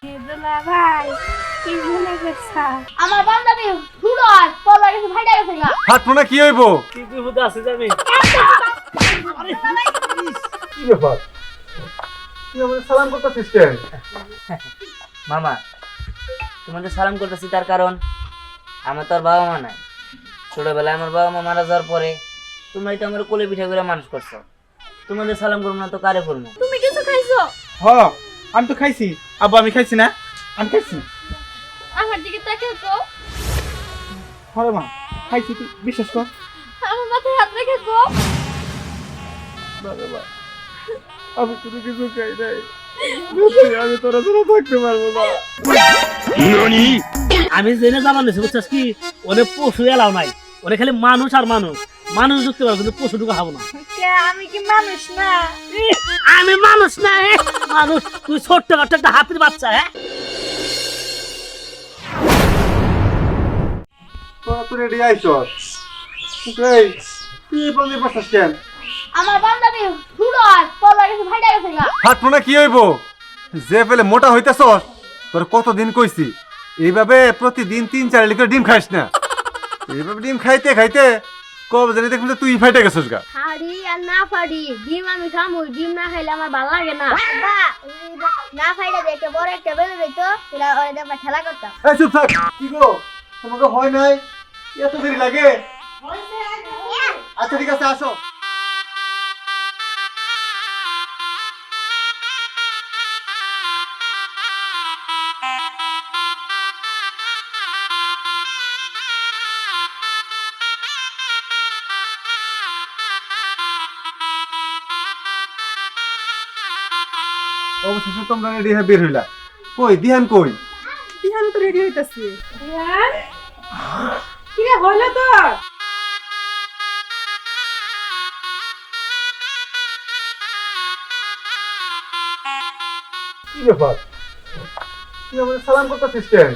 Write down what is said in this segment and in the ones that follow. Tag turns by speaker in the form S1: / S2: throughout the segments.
S1: দুলা ভাই কি ভুলে গেছা?
S2: আমার বান্ধবী হুড়ার পড়া গেছে ভাইটা গেছে গা।
S3: হাত মনে কি হইব?
S4: কি বিপদে আছে জানি।
S3: কি ব্যাপার? তুই আমাকে সালাম করতেছিস কেন?
S5: মামা তোমাদের সালাম করতেছি তার কারণ আমার তো আর বাবা মা নাই। ছোটবেলায় আমার বাবা মা মারা যাওয়ার পরে তোমরাই তো আমার কোলে পিঠা করে মানুষ করছো। তোমাদের সালাম করবো না তো কারে করবো?
S2: তুমি কিছু খাইছো?
S6: হ্যাঁ আমি তো খাইছি। আব্বু আমি খাইছি না? আমি খাইছি।
S2: আমার দিকে তাকিয়ে তো।
S6: হ্যাঁ মা খাইছি, তুই বিশ্বাস কর।
S2: আমার মাথায় হাত রেখে তো।
S6: আমি কোনো কিছু খাই নাই। আমি তোরা ছাড়া থাকতে পারবো না।
S4: আমি জেনে জানা নিছি বুঝছিস কি, ওনে পশু এলাও নাই, ওনে খালি মানুষ আর মানুষ। মানুষ ঢুকতে পারবো কিন্তু পশু ঢুকা খাবো না।
S1: আমি কি মানুষ না?
S4: আমি মানুষ না মানুষ, তুই ছোট্ট একটা হাতির বাচ্চা।
S3: তোরা তো রেডি আইছস, কিন্তু এই তুই এই বন্ধে বসছিস কেন?
S2: আমার বান্ধবী হুড়ার পড়া গেছে ভাইটা গেছে গা।
S3: হাত মনে কি হইব? যে ফেলে মোটা হইতেছস, তোর কতদিন কইছি এইভাবে প্রতিদিন 3-4 লিটার ডিম খাইস না। এইভাবে ডিম খাইতে খাইতে কবে জানি দেখুন তুই ফাইটে গেছস গা।
S2: হাড়ি আর না ফাড়ি ডিম আমি খামু, ডিম না খাইলে আমার ভালো লাগে না। না ফাইটা দেখে বড় একটা বেলে দিত, এরা ওরে দেবা খেলা করতাম।
S3: এই চুপ থাক। কি গো, তোমাকে হয় নাই? এত দেরি লাগে? আচ্ছা ঠিক আছে, আসো। অবশেষে তোমরা রেডি হয়ে বের হইলা। কই দিহান কই?
S1: দিহান তো রেডি হইতাছি। দিহান কি রে হইলো তো?
S3: কি ব্যাপার? তুই আমাকে সালাম করতেছিস কেন?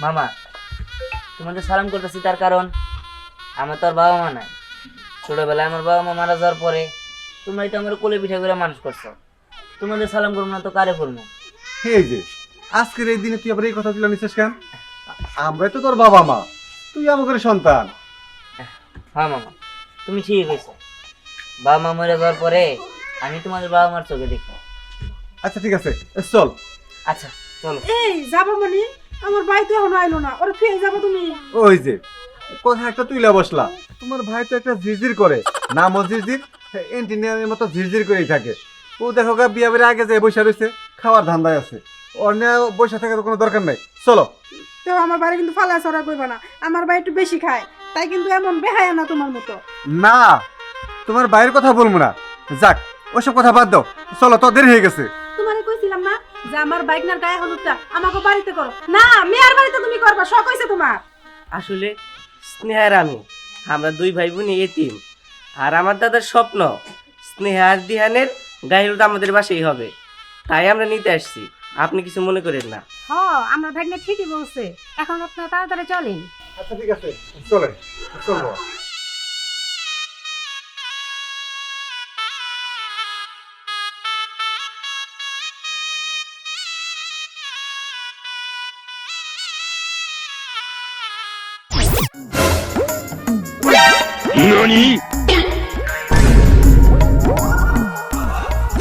S5: মামা তোমাদের সালাম করতেছি তার কারণ আমার তো আর বাবা মা নাই। ছোটবেলায় আমার বাবা মা মারা যাওয়ার পরে তোমরাই তো আমার কোলে পিঠা করে মানুষ করছো। তোমাদের সালাম করবো না তো কারে করবো?
S3: এই যে আজকের এই দিনে তুই আবার এই কথা তুলে নিছিস কেন? আমরাই তো তোর বাবা মা, তুই আমাদের সন্তান।
S5: হ্যাঁ মামা তুমি ঠিক হয়েছো। বাবা মা মরে যাওয়ার পরে আমি তোমাদের বাবা মার চোখে দেখি।
S3: আচ্ছা ঠিক আছে, চল।
S5: আচ্ছা চলো।
S1: এই যাবো মানে আমার ভাই তো এখনো আইলো না, ওরে ফিরে যাবো তুমি।
S3: ওই যে কথা একটা তুইলা বসলা, তোমার ভাই তো একটা ঝিরঝির করে, নামও ঝিরঝির, ইঞ্জিনিয়ারের মতো ঝিরঝির করেই থাকে। ও দেখো গা বিয়া বেড়ে আগে যায় বসে রয়েছে, খাওয়ার ধান্দায় আছে। অন্য বসে থাকার কোনো দরকার নাই, চলো।
S1: তো আমার বাড়ি কিন্তু ফালা ছড়া কইবা না, আমার ভাই একটু বেশি খায়, তাই কিন্তু এমন বেহায়া না তোমার মতো।
S3: না, তোমার ভাইয়ের কথা বলবো না। যাক ওসব কথা বাদ দাও, চলো, তো দেরি হয়ে গেছে।
S1: তোমারে কইছিলাম না যে আমার বাইকনার গায়ে হলুদটা আমাকে বাড়িতে করো না, মেয়ের বাড়িতে তুমি করবা, শখ হইছে তোমার।
S7: আসলে স্নেহার আমরা দুই ভাই বোন এতিম, আর আমার দাদার স্বপ্ন স্নেহা আর দিহানের গায়ে হলুদ আমাদের বাসায় হবে, তাই আমরা নিতে আসছি। আপনি কিছু মনে করেন না।
S1: হ্যাঁ আমার ভাগ্নে ঠিকই বলছে, এখন আপনারা তাড়াতাড়ি চলেন।
S3: আচ্ছা ঠিক আছে, চলেন, চলবো।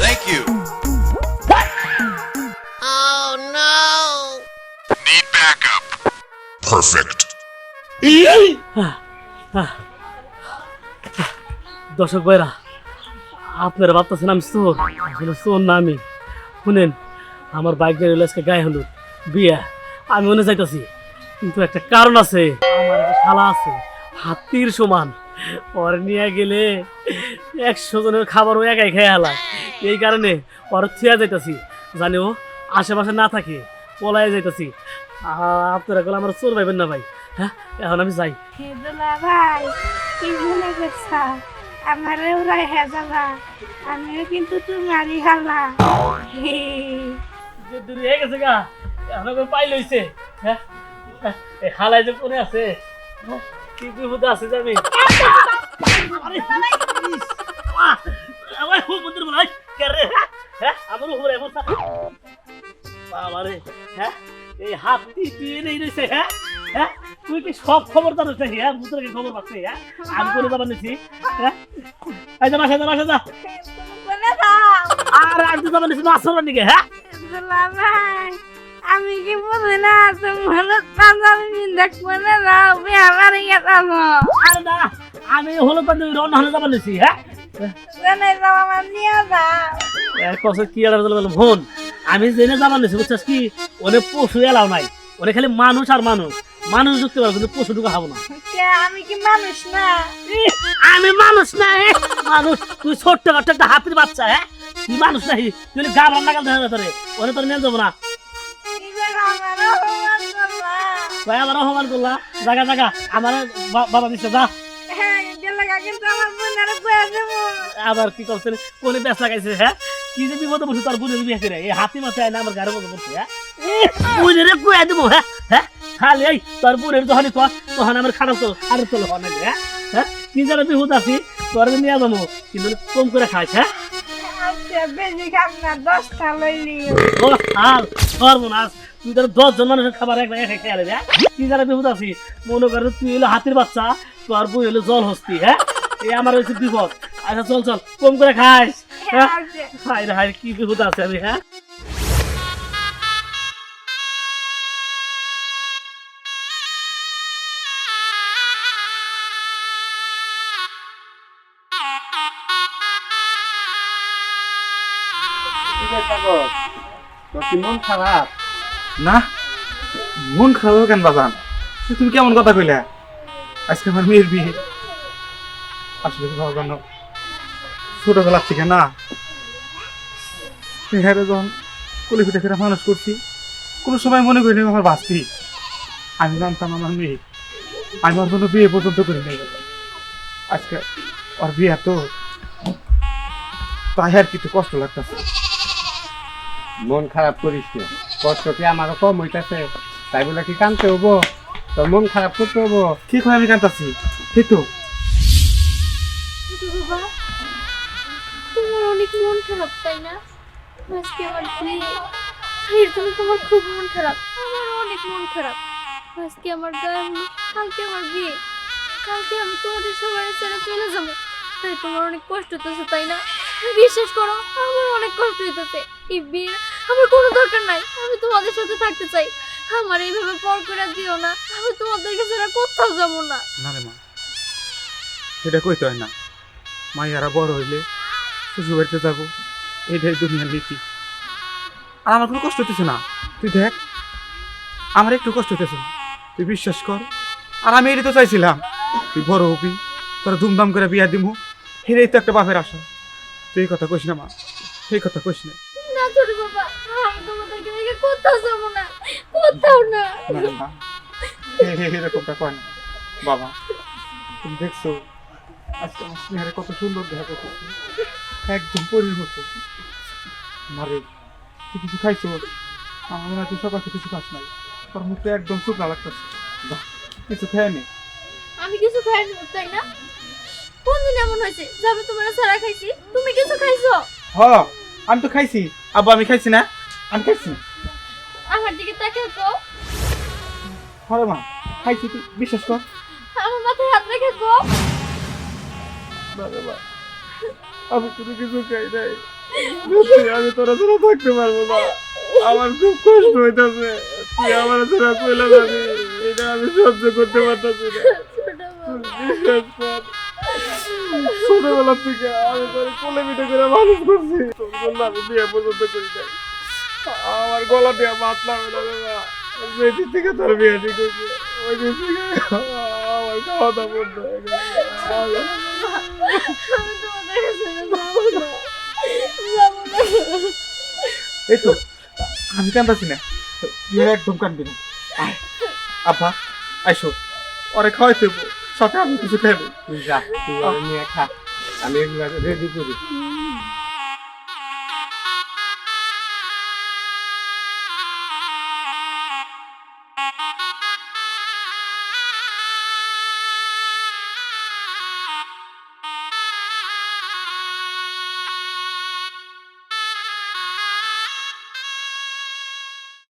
S8: Thank you. What? Oh no! Need backup. Perfect.
S4: দর্শক ভাইরা, আপনারা ভাবতেছেন আমি চোর, আসলে চোর না আমি। শুনেন, আমার বাইক গাড়ি আজকে গায়ে হলুদ বিয়া, আমি মনে যাইতাছি, কিন্তু একটা কারণ আছে। আমার একটা শালা আছে হাতির সমান, ওর নিয়ে গেলে 100 জনের খাবার ও একাই খেয়ে হালায়। এই কারণে ওর থিয়া যাইতাছি, জানি ও আশেপাশে না থাকে, পলায় যাইতাছি। আপনারা গেলে আমার চোর পাইবেন না ভাই। হ্যাঁ এখন আমি যাই।
S1: দুলা ভাই কি ভুলে গেছা? আমারে উড়াই হেজালা, আমিও কিন্তু তোমারই হালা।
S4: যে দূরে হয়ে গেছে গা, এখন ওকে পাই লইছে। হ্যাঁ এই হালাই যে কোনে আছে, কি বিপদে আছে যাবে। আমার উপর বলাই কে রে? হ্যাঁ আমার উপরে এমন আল্লাহরে হ্যাঁ এই হাতি তুই নেই রয়েছে হ্যাঁ হ্যাঁ তুই কি সব খবর জানিস নাকি হ্যাঁ বুঝতে কি খবর পাচ্ছি হ্যাঁ আমি করে যাবার নিছি হ্যাঁ এই যা বাসা যা বাসা যা
S1: তুমি কোনে যাও
S4: আর আমি তো যাবার নিছি মাছ ধরবার নিকে হ্যাঁ
S1: দুলাভাই আমি কি বুঝি না তুমি হলো পাঞ্জাবি পিন্ধে কোনে যাও বিয়া বাড়ি গেছো
S4: আরে না আমি হলো পাঞ্জাবি রওনা হলে যাবার নিছি হ্যাঁ
S1: কোনে যাও আমার নিয়ে যাও
S4: কত কি আর ফোন আমি জেনে যাবার নিছি বুঝছিস কি ওনে পশু এলাও নাই ওনে খালি মানুষ আর মানুষ মানুষ ঢুকতে পারবো কিন্তু পশু ঢুকা খাবো না
S1: কে আমি কি মানুষ না
S4: আমি মানুষ না মানুষ তুই ছোট্ট একটা হাতির বাচ্চা হ্যাঁ তুই মানুষ নাই তুই গা রান্না কাল দেখা তোরে ওরে তোর নিয়ে যাবো না
S1: কি যে আমারও অপমান করলা
S4: ভাই আমার অপমান করলা জাগা জাগা আমার বাবা দিচ্ছে যা
S1: হ্যাঁ গেলে কিন্তু আমার বোনের কয়ে দেবো
S4: আবার কি করছেন কোনে ব্যস্ত লাগাইছে হ্যাঁ কি যে বিপদে বসে তোর বোনের বিয়ে করে এই হাতি মাথায় আয় না আমার গাড়ির মতো বসে হ্যাঁ বোনের কয়ে দেবো হ্যাঁ হ্যাঁ খালি এই তোর বোনের যখনই কর তখন আমার খারাপ তোলো অনেক হ্যাঁ হ্যাঁ কি জানে বিহুদ আছি তোর নিয়ে যাবো কিন্তু কম করে খাইছ হ্যাঁ
S1: আচ্ছা বেশি খাম না 10টা লইলি
S4: ও হাল সর্বনাশ তুই তোর 10 জন মানুষের খাবার একবার একা খেয়ালে হ্যাঁ কি জানে বিহুদ আছি মনে করে তুই হলো হাতির বাচ্চা তোর বই হলো জল হস্তি হ্যাঁ এই আমার হয়েছে বিপদ আচ্ছা চল চল কম করে খাইস হ্যাঁ হাই রে হাই কি বিপদ আছে আমি হ্যাঁ
S6: তোর কি মন খারাপ? না মন খারাপ কেন বাজান? তুমি কেমন কথা কইলা? আজকে আমার মেয়ের বিয়ে। আসলে বাজান ছোটবেলা থেকে না হেরে যখন কলি পিঠে ফেরা মানুষ করছি কোনো সময় মনে করিনি আমার বাস্তি। আমি জানতাম আমার মেয়ে, আমি ওর জন্য বিয়ে পর্যন্ত করি নাই। আজকে ওর বিয়ে তো তাই আর কিছু কষ্ট লাগতেছে।
S9: মন খারাপ করিস না, কষ্ট কি আমারও কম হইতাছে তাই বলে কি কানতে হবো? তোর মন খারাপ করতে হবো?
S6: কি করে আমি কান্তাছি? ঠিক তো
S2: বাবা তোমার অনেক মন খারাপ তাই না? আজকে আমার বিয়ে, এর জন্য তোমার খুব মন খারাপ। আমার অনেক মন খারাপ। আজকে আমার গায়ে হলুদ, কালকে আমার বিয়ে, কালকে আমি তোমাদের সবার ছেড়ে চলে যাবো। তাই তোমার অনেক কষ্ট হতেছে তাই না? বিশ্বাস করো আমার অনেক কষ্ট হইতেছে। এই বিয়ের আমার কোনো দরকার নাই, আমি তোমাদের সাথে থাকতে চাই। আমার এইভাবে পর করে দিও না, আমি তোমাদেরকে ছাড়া কোথাও যাবো না।
S6: না রে মা, এটা কইতে হয় না। মাইয়ারা বড় হইলে শ্বশুর বাড়িতে যাবো, এটাই দুনিয়ার নীতি। আর আমার কোনো কষ্ট হতেছে না। তুই দেখ আমার একটু কষ্ট হতেছে না, তুই বিশ্বাস কর। আর আমি এটাই তো চাইছিলাম তুই বড় হবি, তোরা ধুমধাম করে বিয়া দিমু, এটাই তো একটা বাপের আশা। তুই এই কথা কইস না মা, এই কথা কইস না।
S2: না ছোট বাবা, আমি তোমাদেরকে দেখে কোথাও যাবো না, কোথাও না।
S6: না রে মা, এরকমটা কয় না বাবা। তুমি দেখছো আজকে আমার স্নেহারে কত সুন্দর দেখা করতেছে, একদম পরীর মতো। মারে তুই কিছু খাইছো? আমার মনে হয় তুই সকাল থেকে কিছু খাস নাই, তোর মুখটা একদম শুকনা লাগতেছে। বাহ, কিছু খেয়ে নে।
S2: আমি কিছু খাইনি তাই না? কোন দিন এমন হয়েছে যে আমি তোমার সারা খাইছি, তুমি কিছু খাইছো?
S6: হ আমি তো খাইছি। আব্বু আমি খাইছি না? আমি খাইছি।
S2: আমার দিকে তাকিয়ে তো,
S6: হরে মা খাইছি, তুই বিশ্বাস কর।
S2: আমার মাথায় হাত রেখে তো।
S6: আমি কোনো কিছু খাই নাই, আমি তোরা ছাড়া থাকতে পারবো না। আমার খুব কষ্ট হইতেছে, তুই আমার ছাড়া কইলা যাবি, এটা আমি সহ্য করতে পারতেছি না। বিশ্বাস কর, ছোটবেলা থেকে আমি তোর কোলে পিঠে করে মানুষ করছি, তোর জন্য আমি বিয়ে পর্যন্ত করি নাই। আমার গলা দিয়ে মাত নামে না রে মা। যেদিন থেকে তোর বিয়ে ঠিক হয়েছে ওই দিন থেকে আমার খাওয়া দাওয়া বন্ধ হয়ে গেছে।
S2: আমি তোমাদের কাছে যাবো না, যাবো না।
S6: এই তো আমি কান্দাছি না, তুই একদম কানবি না। আয় আব্বা আইসো, ওরে খাওয়াইতে হইবো, সাথে আমি কিছু খাইবো।
S9: তুই যা, তুই ওরে নিয়ে খা, আমি এগুলা রেডি করি।